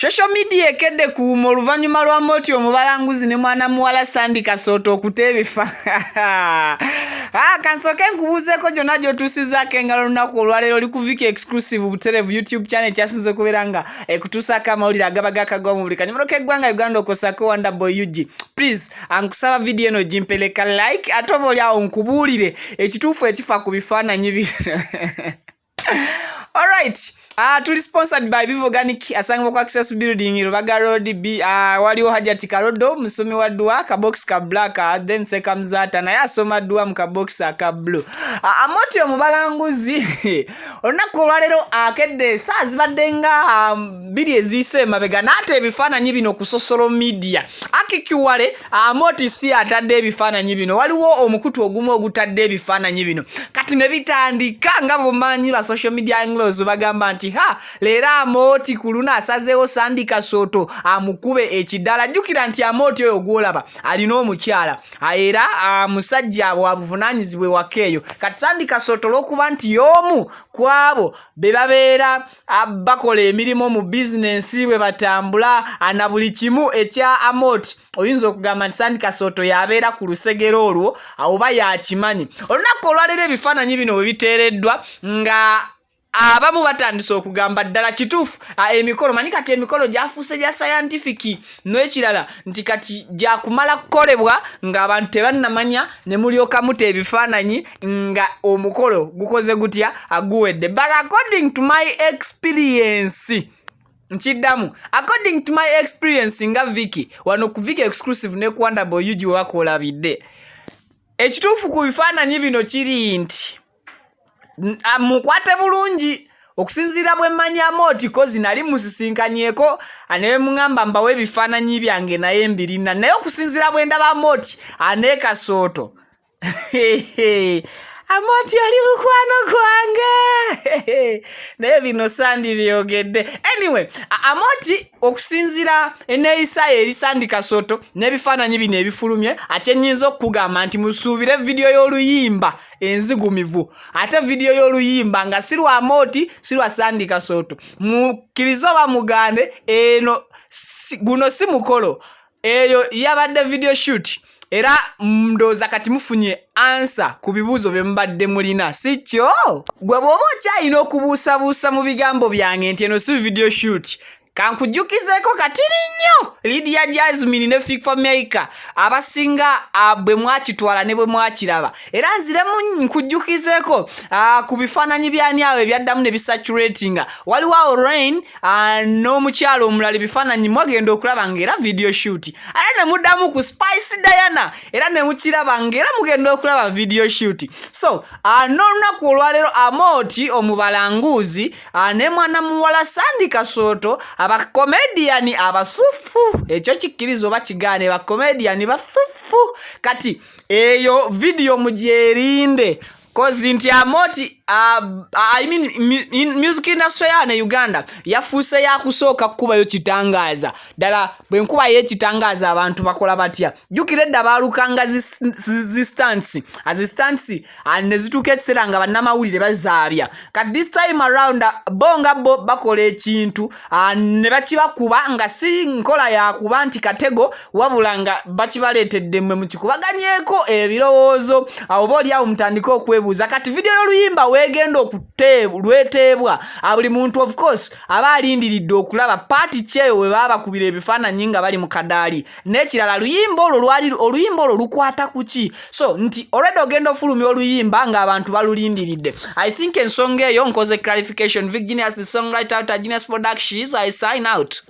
Social media ekedde kuuma oluvannyuma lwa Moti omubalanguzi ne mwana muwala Sandy Kasooto okuta ebifa. Kansooke nkubuuzeeko gyonna gy'otuusizzaako engalo olunaku olwaleero oli ku Viki Exclusive Buterevu YouTube channel kyasinze okubeera nga ekutuusaako amawulire agaba gakagwa mu buli kanyomero k'eggwanga Uganda okosako Wonderboy UG. Please ankusaba video eno gimpeleka like ate oba oli awo nkubuulire ekituufu ekifa ku bifaananyi bino. Alright. Tuli sponsored by Biv Organic asangibwa ku Access Building Rubaga Road waliwo Hajati Karodo musomi wa dua ka box ka black then seka mzata naye asoma dua mu ka box ka blue. Moti omubalanguzi olunaku olwaleero akedde saa zibadde nga biri eziyise emabega n'ate ebifaananyi bino ku social media akikiwale Moti si atadde ebifaananyi bino waliwo omukutu ogumu ogutadde ebifaananyi bino kati ne bitandika nga bumanyi ba social media anglos bagamba nti leera Moti kuluna asazeewo Sandy Kasooto amukube ekidala jjukira nti Moti oyo gwolaba alina omukyala era musajja wa buvunaanyizibwe wakeeyo kati Sandy Kasooto olw'okuba nti y'omu kwabo be babeera bakola emirimu mu bizinensi bwe batambula na buli kimu ekya Moti oyinza okugamba nti Sandy Kasooto yabeera ku lusegero olwo oba yakimanyi olunaku olwaleero ebifaananyi bino bwe biteereddwa nga abamu batandise okugamba ddala kituufu emikolo manyi kati emikolo gyafuuse gya scientific n'ekirala nti kati gyakumala kukolebwa ng'abantu tebannamanya ne mulyoka muta ebifaananyi nga omukolo gukoze gutya guwedde but according to my experience nkiddamu according to my experience nga Viki wano ku Viki Exclusive ne ku Wonderboy UG wakolabidde ekituufu ku bifaananyi bino kiri nti mukwate bulungi okusinziira bwe mmanya Moti kozi nali musisinkanyeko ne mungamba mbawe ebifaananyi byange naye mbirina naye okusinziira bwe ndaba Moti ane Kasooto Moti ali mukwano gwange naye bino Sandy byogedde anyway Moti okusinziira eneeyisa eri Sandy Kasooto n'ebifaananyi bino ebifulumye ate nnyinza okugamba nti musuubire video y'oluyimba enzigumivu ate video y'oluyimba nga si lwa Moti si lwa Sandy Kasooto mukkirize oba mugande eno guno si mukolo eyo yabadde video shoot era ndooza kati mufunye answer ku bibuuzo bye mubadde mulina si kyo gwe bw'oba okyalina okubuusabuusa mu bigambo byange nti eno si video shoot kankujjukizeeko katini nnyo Lydia Jasmine ne Fifa Maker abasinga bwe mwakitwala ne bwe mwakiraba era nziremu nkujjukizeeko ku bifaananyi byani awo ebyaddamu ne bisaturatinga waliwo awo Rain n'omukyalo omulala ebifaananyi mwagenda okulaba ng'era video shoot ate ne muddamu ku Spice Diana era ne mukiraba ng'era mugenda okulaba video shoot so n'olunaku olwaleero Moti omubalanguzi ne mwana muwala Sandy Kasooto abakomediani abasufu ekyo kikkiriza oba kigaane bakomediani basufu kati eyo video mugyerinde kozi nti Moti I mean music industry ya Uganda yafuuse yakusooka kukubayo kitangaaza ddala bwe nkuba yekitangaza abantu bakola batya jjukira edda baalukanga zistansi ne zituuka ekiseera nga bannamawulire bazaabya kati this time around bonga bakola ekintu ne bakibakuba nga si nkola yakuba nti katego wabula nga bakibaleetedde mmwe mukikubaganyeeko ebirowoozo oba oli awo mutandika okwebuuza kati video y'oluyimba wegenda lweteebwa buli muntu of course aba alindiridde okulaba paati kyeyo we baba bakubira ebifaananyi nga bali mu kadaali n'ekirala oluyimba olwo lukwata ku ki so nti already ogenda ofulumya oluyimba ng'abantu balulindiridde I think ensonga eyo nkoze clarification Vic Genius the songwriter out of Genius Productions I sign out.